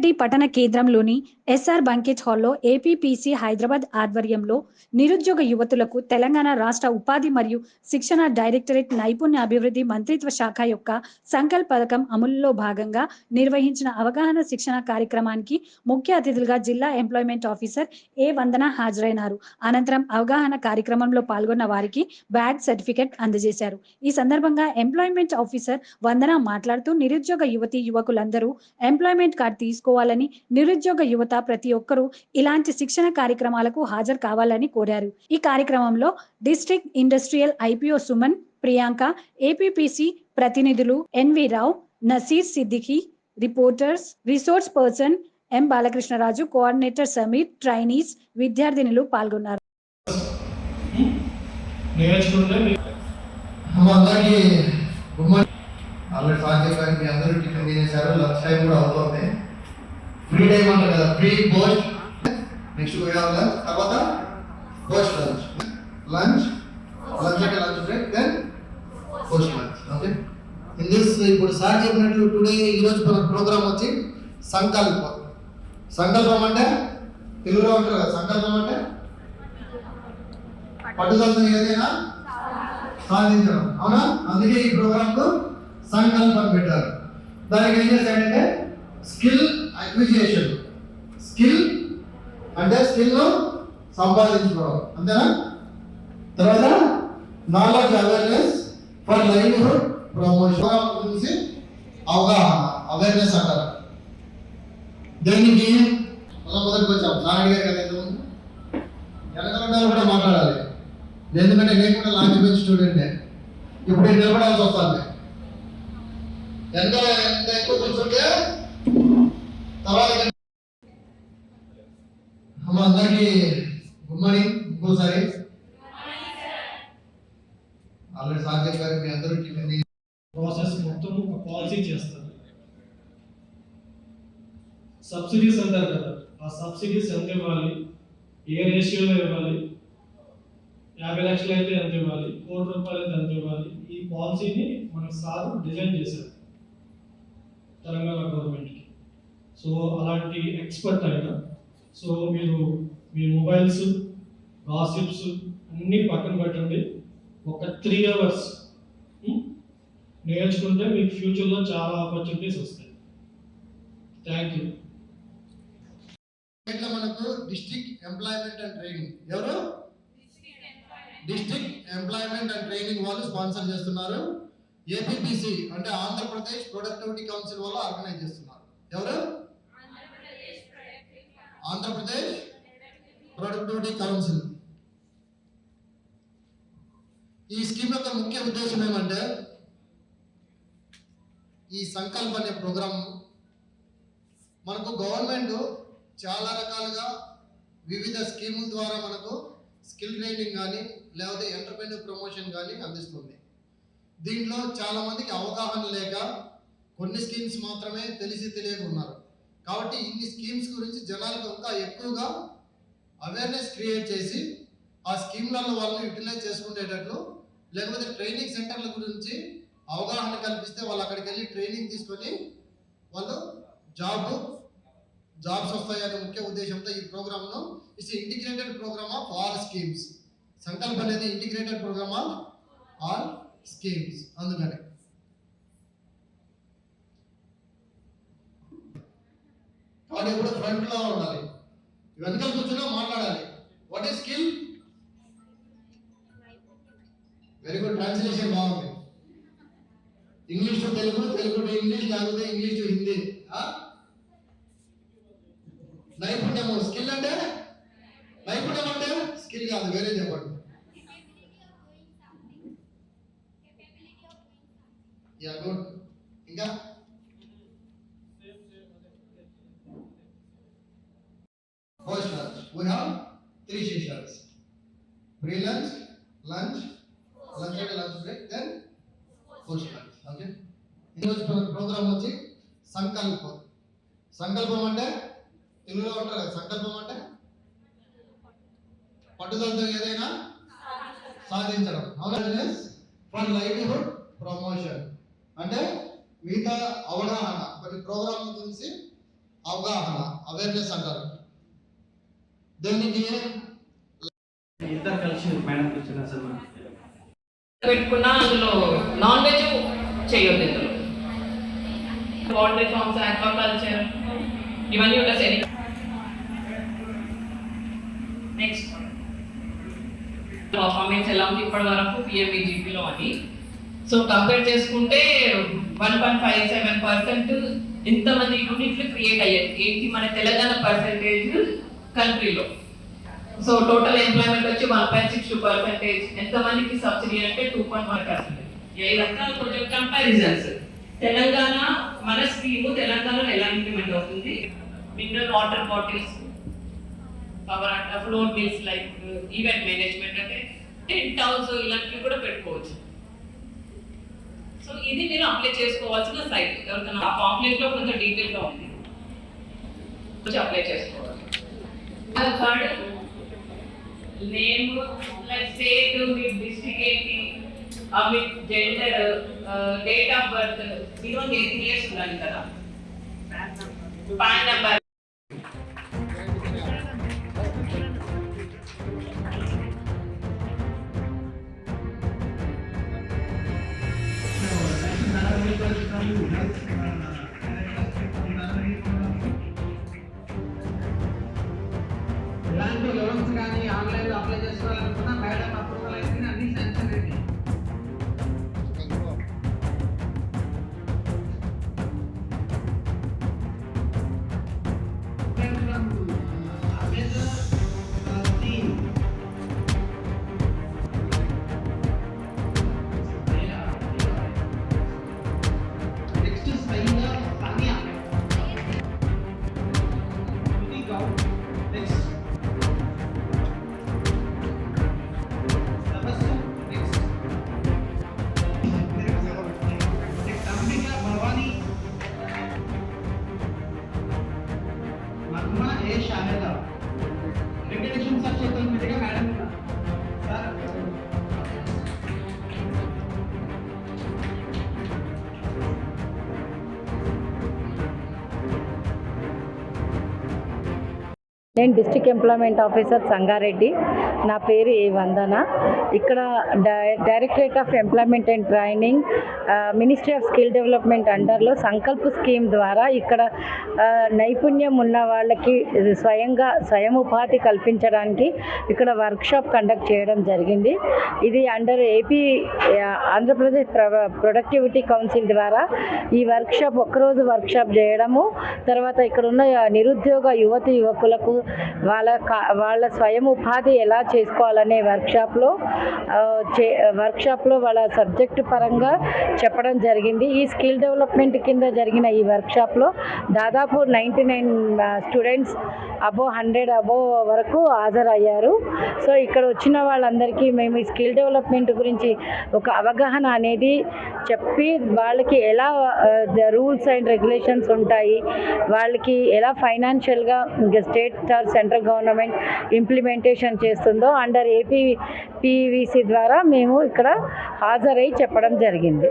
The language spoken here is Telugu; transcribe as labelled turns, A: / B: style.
A: రంగారెడ్డి పట్టణ కేంద్రంలోని ఎస్ఆర్ బంకెట్ హాల్లో ఏపీపీసీ హైదరాబాద్ ఆధ్వర్యంలో నిరుద్యోగ యువతులకు తెలంగాణ రాష్ట్ర ఉపాధి మరియు శిక్షణ డైరెక్టరేట్ నైపుణ్య అభివృద్ధి మంత్రిత్వ శాఖ యొక్క సంకల్ప పథకం అమలులో భాగంగా నిర్వహించిన అవగాహన శిక్షణ కార్యక్రమానికి ముఖ్య అతిథులుగా జిల్లా ఎంప్లాయ్మెంట్ ఆఫీసర్ ఏ వందన హాజరైనారు. అనంతరం అవగాహన కార్యక్రమంలో పాల్గొన్న వారికి బ్యాడ్ సర్టిఫికెట్ అందజేశారు. ఈ సందర్భంగా ఎంప్లాయ్మెంట్ ఆఫీసర్ వందన మాట్లాడుతూ నిరుద్యోగ యువతి యువకులందరూ ఎంప్లాయ్మెంట్ కార్డ్ తీసుకోవాలని, నిరుద్యోగ యువత ప్రతి ఒక్కరూ ఇలాంటి శిక్షణ కార్యక్రమాలకు హాజరు కావాలని కోరారు. ఈ కార్యక్రమంలో district industrial IPO Suman, Priyanka, APPC ప్రతినిధులు NV Rao, Naseer Siddiqui, reporters, resource person M Balakrishnaraju, coordinator Sameer, trainees, విద్యార్థినులు పాల్గొన్నారు.
B: ఆల్రెడీ సాధ్యం కానీ మీ అందరూ టిఫిన్ తినేశారు, లంచ్ టైం కూడా అవుతుంది. ఫ్రీ టైం అంటారు కదా, ప్రీ పోస్ట్, నెక్స్ట్ లంచ్, తర్వాత పోస్ట్ లంచ్, లంచ్ అంటే lunch break, then post lunch. Okay, in this ఇప్పుడు సార్ చెప్పినట్లు టుడే ఈరోజు మన ప్రోగ్రామ్ వచ్చి సంకల్పం. సంకల్పం అంటే తెలుగులో అంటారు కదా, సంకల్పం అంటే పట్టుదలతో ఏదైనా సాధించడం, అవునా? అందుకే ఈ ప్రోగ్రాంకు సంకల్పం పెట్టారు. దానికి ఏం చేశాడంటే స్కిల్ అక్విజిషన్. స్కిల్ అంటే స్కిల్ను సంపాదించుకోవడం, అంతేనా? తర్వాత knowledge awareness for livelihood promotion గురించి అవగాహన, అవేర్నెస్ అంటారు. దీనికి మొదటికి వచ్చాం, నారాయణ గారు కదా ఇంతకుముందు వెనకాల కూడా మాట్లాడాలి, ఎందుకంటే నేను కూడా లాంచ్ బెంచ్ స్టూడెంటే, ఇప్పుడు నిలబడాల్సి వస్తుంది. ఎంత ఎక్కువ కూర్చుంటే తర్వాత అందరికి గుడ్ మార్నింగ్. ఇంకోసారి ఆల్రెడీ సాధ్యం గారు మీ అందరూ
C: ప్రాసెస్ మొత్తం ఒక పాలసీ చేస్తారు. సబ్సిడీస్ అంటారు కదా, ఆ సబ్సిడీస్ ఎంత ఇవ్వాలి, ఏ రేషియోలో ఇవ్వాలి, 50 లక్షలు అయితే ఎంత ఇవ్వాలి, 1 కోటి రూపాయలు అయితే ఎంత ఇవ్వాలి, ఈ పాలసీని మన సార్ డిజైన్ చేశారు తెలంగాణ గవర్నమెంట్కి. సో అలాంటి ఎక్స్పర్ట్ ఆయన. సో మీరు మీ మొబైల్స్, గాసిప్స్ అన్నీ పక్కన పెట్టండి, ఒక 3 hours నేర్చుకుంటే మీకు ఫ్యూచర్లో చాలా ఆపర్చునిటీస్ వస్తాయి. Thank you.
B: మనకు డిస్ట్రిక్ట్ ఎంప్లాయ్మెంట్ అండ్ ట్రైనింగ్, ఎవరు? డిస్ట్రిక్ట్ ఎంప్లాయ్మెంట్ అండ్ ట్రైనింగ్ వాళ్ళు స్పాన్సర్ చేస్తున్నారు. ఏపీపీసీ అంటే ఆంధ్రప్రదేశ్ ప్రొడక్టివిటీ కౌన్సిల్ వాళ్ళు ఆర్గనైజ్ చేస్తున్నారు. ఎవరు? Andhra Pradesh productivity council. ఈ స్కీమ్ యొక్క ముఖ్య ఉద్దేశం ఏమంటే, ఈ సంకల్ప అనే ప్రోగ్రామ్ మనకు గవర్నమెంట్ చాలా రకాలుగా వివిధ స్కీముల ద్వారా మనకు స్కిల్ ట్రైనింగ్ కానీ లేకపోతే ఎంటర్‌ప్రెన్యూర్ ప్రమోషన్ కానీ అందిస్తుంది. దీంట్లో చాలా మందికి అవగాహన లేక కొన్ని స్కీమ్స్ మాత్రమే తెలియక ఉన్నారు. కాబట్టి ఇన్ని స్కీమ్స్ గురించి జనాలకు ఇంకా ఎక్కువగా అవేర్నెస్ క్రియేట్ చేసి ఆ స్కీమ్లలో వాళ్ళని యూటిలైజ్ చేసుకునేటట్లు, లేకపోతే ట్రైనింగ్ సెంటర్ల గురించి అవగాహన కల్పిస్తే వాళ్ళు అక్కడికి వెళ్ళి ట్రైనింగ్ తీసుకొని వాళ్ళు జాబ్స్ వస్తాయనే ముఖ్య ఉద్దేశంతో ఈ ప్రోగ్రామ్ను it's integrated program of all schemes. Sankalp అనేది integrated program of all schemes. అందుకని వాడు ఎప్పుడు ఫ్రంట్ లో ఉండాలి, వెనకాల కూర్చున్నా మాట్లాడాలి. What is skill? Very good, translation బాగుంది. English to Telugu, Telugu to English, లేకపోతే ఇంగ్లీష్ టు హిందీ. నైపుణ్యము, స్కిల్ అంటే నైపుణ్యం అంటే స్కిల్ కాదు, వేరే చెప్పండి. Yeah good. ఇంకా post lunch, we have 3 sessions: pre lunch, lunch and lunch break, then post lunch. Okay, ఈరోజు ప్రోగ్రామ్ వచ్చి సంకల్పం. సంకల్పం అంటే తెలుగులో ఉంటారు కదా, సంకల్పం అంటే పట్టుదలతో ఏదైనా సాధించడం. అవేర్నెస్ ఫర్ లైవ్లీహుడ్ ప్రమోషన్ అంటే మిగతా అవగాహన, కొన్ని ప్రోగ్రామ్ గురించి అవగాహన అవేర్నెస్ అంటారు. దీనికి
D: ఇద్దరు కలిసి మేడం కూర్చున్నా సార్
E: పెట్టుకున్నా అందులో నాన్ వెజ్ చేయొద్దు. ఇందులో వాటర్ ఫార్మ్స్, ఆక్వాకల్చర్ ఇవన్నీ ఉంటాయి. నెక్స్ట్ పర్ఫార్మెన్స్ ఎలా ఉంది ఇప్పటి వరకు పిఎంఈజీపీలో అని. సో కంపేర్ చేసుకుంటే 1.57% ఇంతమంది యూనిట్లు క్రియేట్ అయ్యాయి. ఏంటి మన తెలంగాణ పర్సెంటేజ్ కంట్రీలో. సో టోటల్ ఎంప్లాయ్మెంట్ వచ్చి 1.62%. ఎంతమందికి సబ్సిడీ అంటే 2.1%. ఈ రకాల కొంచెం కంపారిజన్స్. తెలంగాణ మన స్కీము తెలంగాణలో ఎలా ఇంప్లిమెంట్ అవుతుంది. Mineral water bottles, power and floor bills, like event management అంటే టెంట్ హౌస్ ఇలాంటివి కూడా పెట్టుకోవచ్చు. సో ఇది మీరు అప్లై చేసుకోవాల్సిన సైట్. ఎవరికైనా ఆ పాంప్లెట్ లో కొంచెం డీటెయిల్ గా ఉంది, అప్లై చేసుకోవాలి. థర్డ్ నేమ్, లైక్ స్టేట్, మీ డిస్ట్రిక్ట్ ఏంటి, మీ gender, date of birth, belong 18 years ఉండాలి కదా. Pan number.
D: ఇలాంటి లోన్స్ కానీ ఆన్లైన్లో అప్లై చేసుకోవాలనుకున్నా మేడం అప్రూవల్ అయితే అన్ని శాంక్షన్ అయింది. నెక్స్ట్ సైనా సానియా. నెక్స్ట్ అంబికా భవానీ, మర్మ ఏ షాహిదా. వెంకటేశ్వర సార్ చేతుల మీదుగా మేడం సార్.
F: నేను డిస్ట్రిక్ట్ ఎంప్లాయ్మెంట్ ఆఫీసర్ సంగారెడ్డి. నా పేరు ఏ వందన. ఇక్కడ directorate of employment and training, ministry of skill development అండర్లో సంకల్ప్ స్కీమ్ ద్వారా ఇక్కడ నైపుణ్యం ఉన్న వాళ్ళకి స్వయం ఉపాధి కల్పించడానికి ఇక్కడ వర్క్షాప్ కండక్ట్ చేయడం జరిగింది. ఇది under AP Andhra Pradesh productivity council ద్వారా ఈ వర్క్షాప్ ఒక్కరోజు వర్క్షాప్ చేయడము, తర్వాత ఇక్కడ ఉన్న నిరుద్యోగ యువకులకు వాళ్ళ స్వయం ఉపాధి ఎలా చేసుకోవాలనే వర్క్షాప్లో వాళ్ళ సబ్జెక్టు పరంగా చెప్పడం జరిగింది. ఈ స్కిల్ డెవలప్మెంట్ కింద జరిగిన ఈ వర్క్షాప్లో దాదాపు 99 స్టూడెంట్స్ అబోవ్ 100 వరకు హాజరయ్యారు. సో ఇక్కడ వచ్చిన వాళ్ళందరికీ మేము ఈ స్కిల్ డెవలప్మెంట్ గురించి ఒక అవగాహన అనేది చెప్పి వాళ్ళకి ఎలా రూల్స్ అండ్ రెగ్యులేషన్స్ ఉంటాయి, వాళ్ళకి ఎలా ఫైనాన్షియల్గా state or central government implementation చేస్తుందో అండర్ ఏపీ పీవీసీ ద్వారా మేము ఇక్కడ హాజరై చెప్పడం జరిగింది.